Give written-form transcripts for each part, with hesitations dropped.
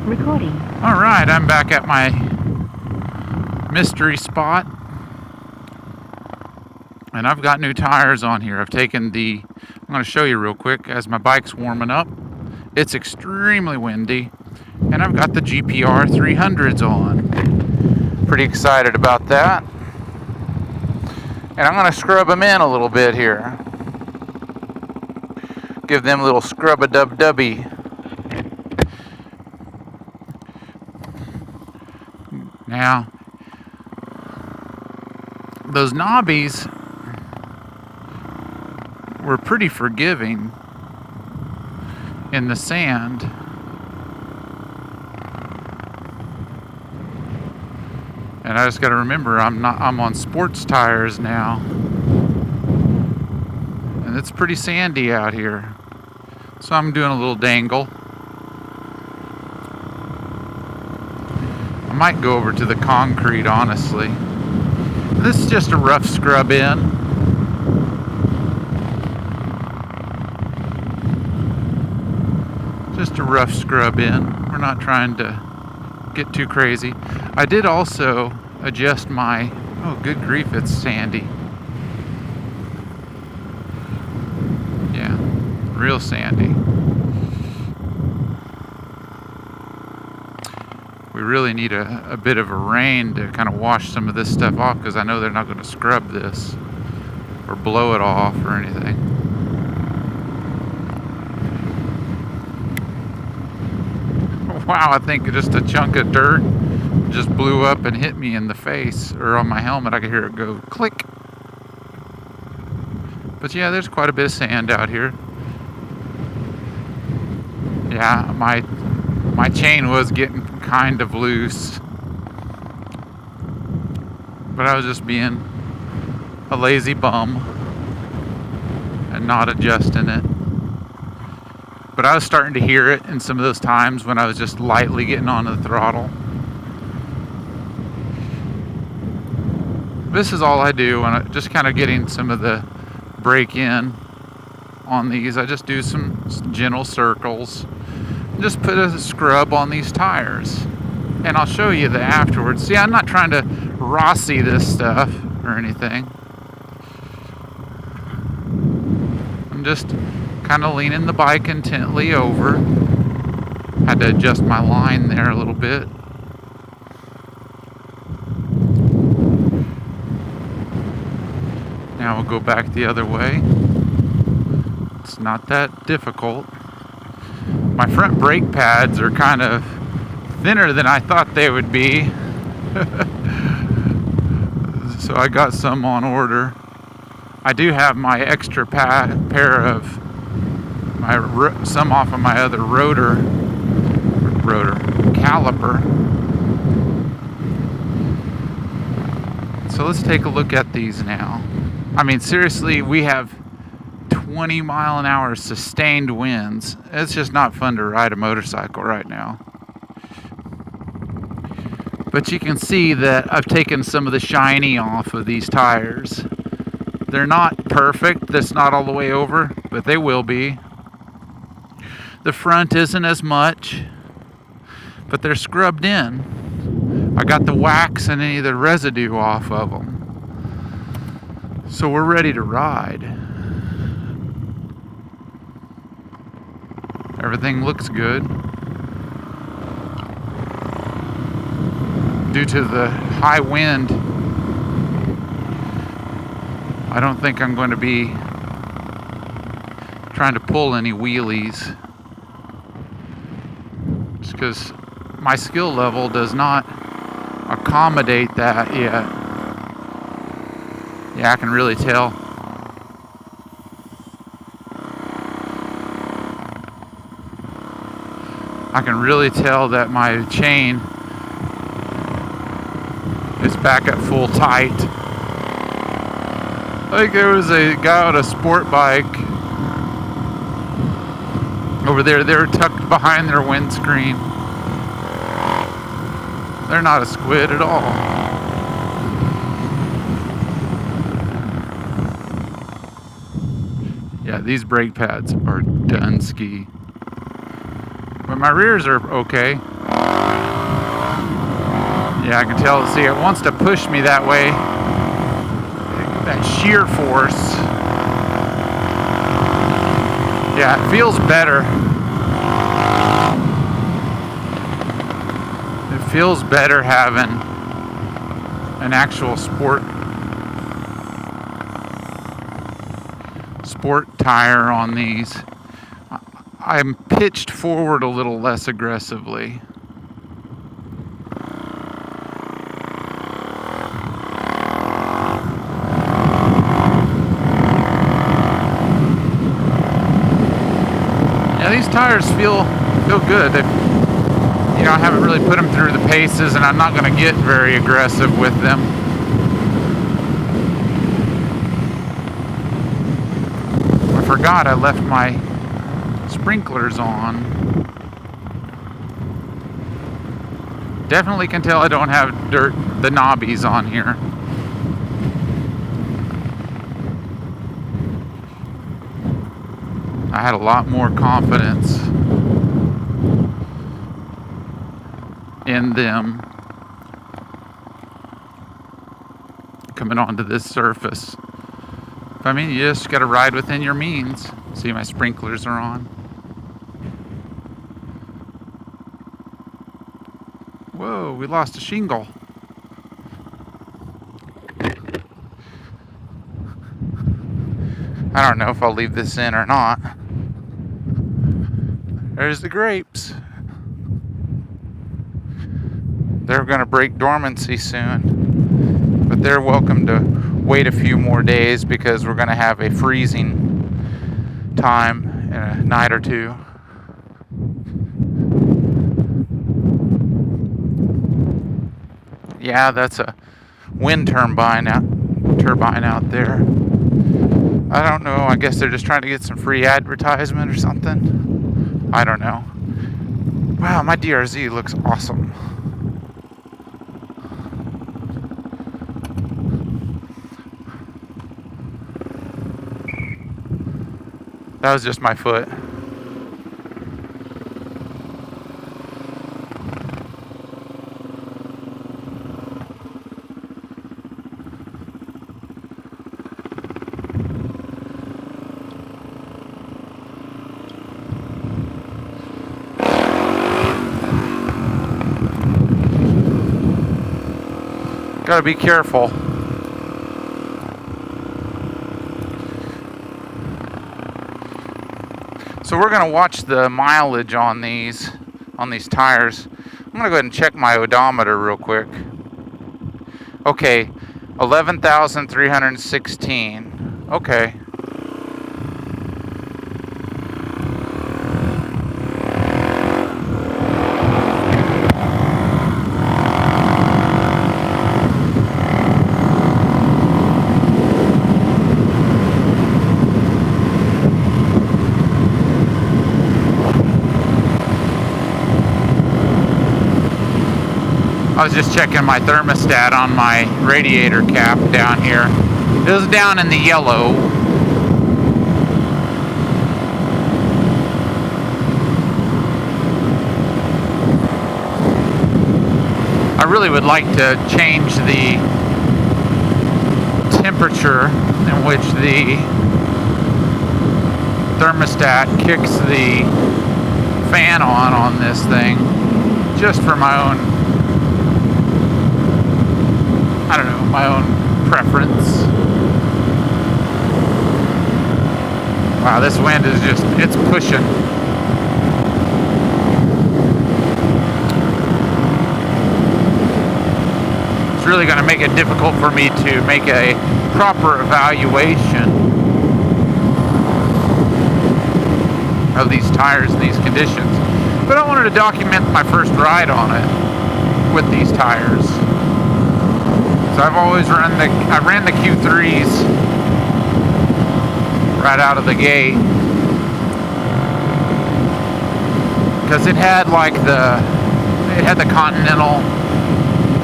Recording. All right, I'm back at my mystery spot, and I've got new tires on here. I'm going to show you real quick as my bike's warming up. It's extremely windy, and I've got the GPR 300s on. Pretty excited about that. And I'm going to scrub them in a little bit here. Give them a little scrub-a-dub-dubby. Now, those knobbies were pretty forgiving in the sand. And I just got to remember I'm on sports tires now. And it's pretty sandy out here. So I'm doing a little dangle. I might go over to the concrete, honestly. This is just a rough scrub in. Just a rough scrub in. We're not trying to get too crazy. I did also adjust my, oh good grief, it's sandy. Yeah, real sandy. We really need a bit of a rain to kind of wash some of this stuff off, because I know they're not going to scrub this or blow it off or anything. Wow, I think just a chunk of dirt just blew up and hit me in the face, or on my helmet. I could hear it go click. But yeah, there's quite a bit of sand out here. Yeah, my chain was getting kind of loose, but I was just being a lazy bum and not adjusting it. But I was starting to hear it in some of those times when I was just lightly getting onto the throttle. This is all I do when I'm just kind of getting some of the brake in on these. I just do some gentle circles. Just put a scrub on these tires. And I'll show you the afterwards. See, I'm not trying to Rossi this stuff or anything. I'm just kind of leaning the bike intently over. Had to adjust my line there a little bit. Now we'll go back the other way. It's not that difficult. My front brake pads are kind of thinner than I thought they would be. So I got some on order. I do have my extra pair of some off of my other rotor caliper. So let's take a look at these now. I mean, seriously, we have 20 mile an hour sustained winds. It's just not fun to ride a motorcycle right now. But you can see that I've taken some of the shiny off of these tires. They're not perfect. That's not all the way over, but they will be. The front isn't as much, but they're scrubbed in. I got the wax and any of the residue off of them. So we're ready to ride. Everything looks good. Due to the high wind, I don't think I'm going to be trying to pull any wheelies, just because my skill level does not accommodate that yet. Yeah, I can really tell. I can really tell that my chain is back at full tight. Like there was a guy on a sport bike over there. They were tucked behind their windscreen. They're not a squid at all. Yeah, these brake pads are done ski. But my rears are okay. Yeah, I can tell. See, it wants to push me that way. That shear force. Yeah, it feels better. It feels better having an actual sport tire on these. I'm pitched forward a little less aggressively. Yeah, these tires feel good. They've, I haven't really put them through the paces, and I'm not going to get very aggressive with them. I forgot I left my sprinklers on. Definitely can tell I don't have the knobbies on here. I had a lot more confidence in them coming onto this surface. I mean, you just got to ride within your means. See, my sprinklers are on. Whoa, we lost a shingle. I don't know if I'll leave this in or not. There's the grapes. They're going to break dormancy soon, but they're welcome to wait a few more days because we're going to have a freezing time in a night or two. Yeah, that's a wind turbine out there. I don't know. I guess they're just trying to get some free advertisement or something. I don't know. Wow, my DRZ looks awesome. That was just my foot. Gotta be careful. So we're gonna watch the mileage on these tires. I'm gonna go ahead and check my odometer real quick. Okay, 11,316. Okay. I was just checking my thermostat on my radiator cap down here. It was down in the yellow. I really would like to change the temperature in which the thermostat kicks the fan on this thing, just for my own, I don't know, my own preference. Wow, this wind is just, it's pushing. It's really going to make it difficult for me to make a proper evaluation of these tires in these conditions. But I wanted to document my first ride on it with these tires. So I've always I ran the Q3s right out of the gate because it had like the Continental,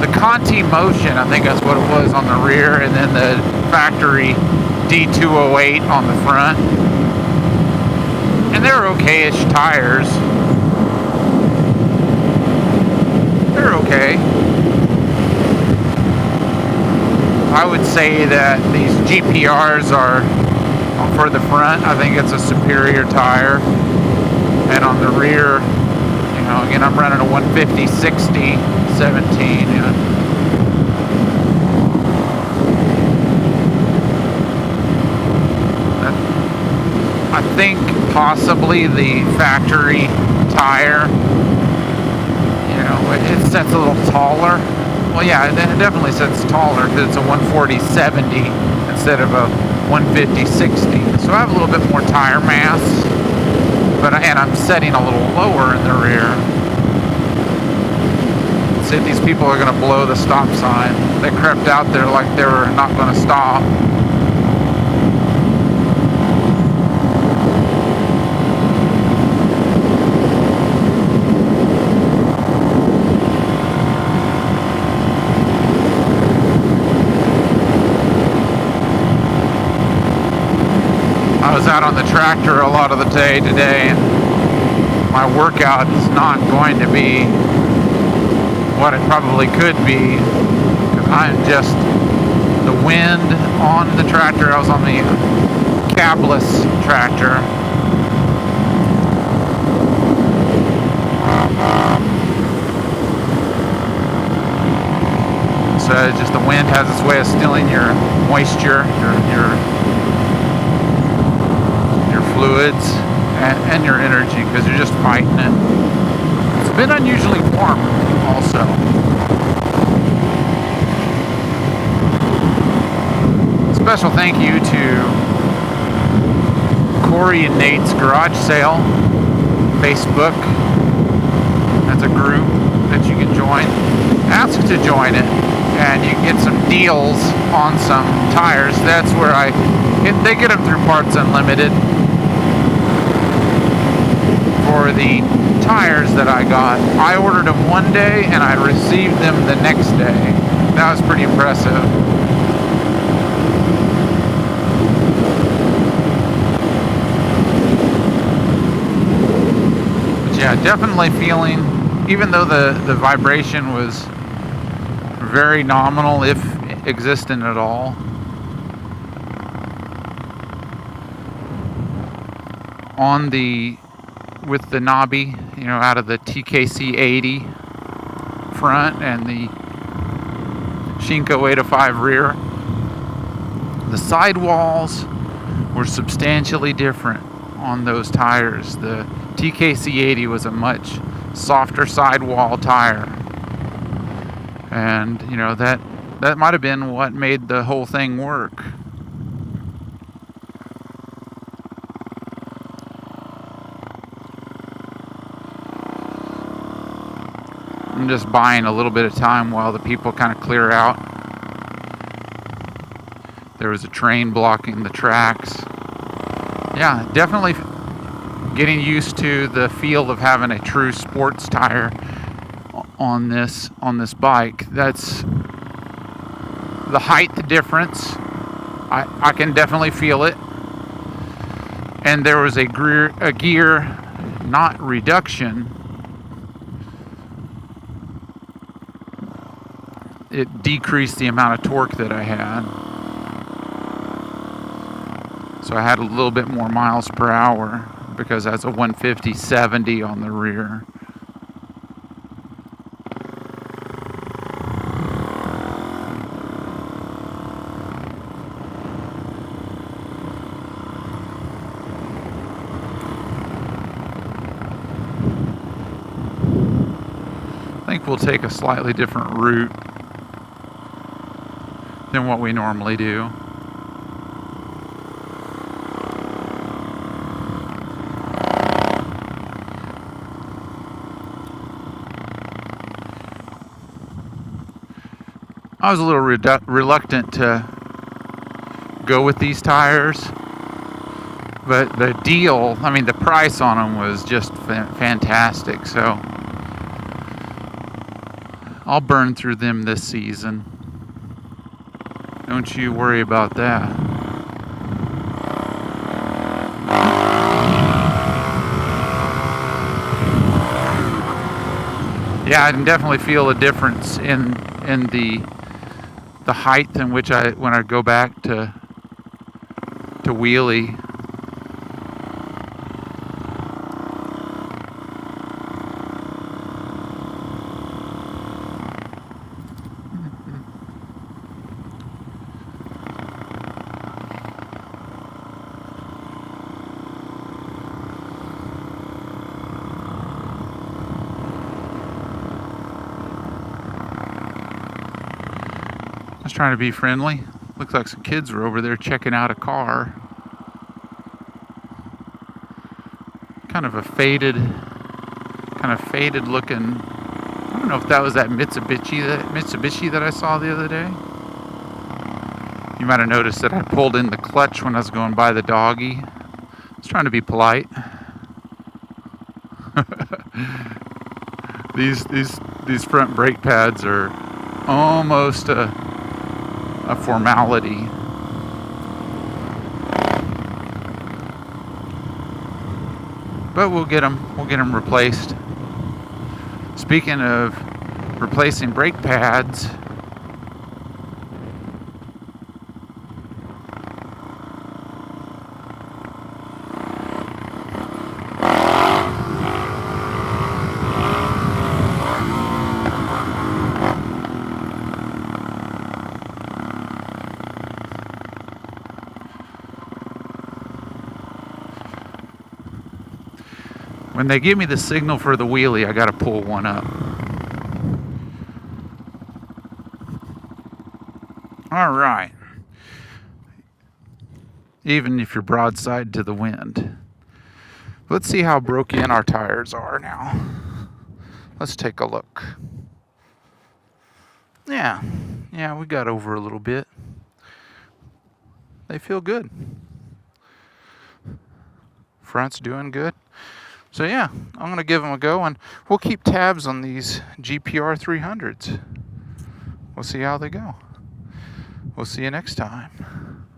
the Conti Motion, I think that's what it was, on the rear, and then the factory D208 on the front. And they're okay-ish tires. They're okay. I would say that these GPRs are, for the front, I think it's a superior tire. And on the rear, you know, again, I'm running a 150 60 17. I think possibly the factory tire, you know, it sets a little taller. Well, yeah, it definitely sets taller because it's a 140 70 instead of a 150 60. So I have a little bit more tire mass, and I'm setting a little lower in the rear. See if these people are going to blow the stop sign. They crept out there like they were not going to stop. I was out on the tractor a lot of the day today, and my workout is not going to be what it probably could be, because I'm just, the wind on the tractor. I was on the cabless tractor. So just the wind has its way of stealing your moisture, your fluids and your energy, because you're just fighting it. It's been unusually warm also. Special thank you to Corey and Nate's Garage Sale Facebook. That's a group that you can join. Ask to join it, and you get some deals on some tires. That's where they get them through Parts Unlimited. For the tires that I got, I ordered them one day and I received them the next day. That was pretty impressive. But yeah, definitely feeling, even though the vibration was very nominal, if existent at all, on the with the knobby, you know, out of the TKC 80 front and the Shinko 805 rear, the sidewalls were substantially different on those tires. The TKC 80 was a much softer sidewall tire, and you know, that might have been what made the whole thing work. I'm just buying a little bit of time while the people kind of clear out. There was a train blocking the tracks. Yeah, definitely getting used to the feel of having a true sports tire on this bike. That's the height difference. I can definitely feel it. And there was a gear not reduction. It decreased the amount of torque that I had. So I had a little bit more miles per hour because that's a 150 70 on the rear. I think we'll take a slightly different route than what we normally do. I was a little reluctant to go with these tires, but the deal, I mean the price on them was just fantastic, so I'll burn through them this season. Don't you worry about that. Yeah, I can definitely feel a difference in the the height in which when I go back to wheelie. Trying to be friendly. Looks like some kids were over there checking out a car. Kind of faded looking. I don't know if that was that Mitsubishi that I saw the other day. You might have noticed that I pulled in the clutch when I was going by the doggy. I was trying to be polite. These front brake pads are almost a formality. But we'll get them replaced. Speaking of replacing brake pads, when they give me the signal for the wheelie, I gotta pull one up. All right. Even if you're broadside to the wind. Let's see how broke in our tires are now. Let's take a look. Yeah, we got over a little bit. They feel good. Front's doing good. So yeah, I'm going to give them a go, and we'll keep tabs on these GPR 300s. We'll see how they go. We'll see you next time.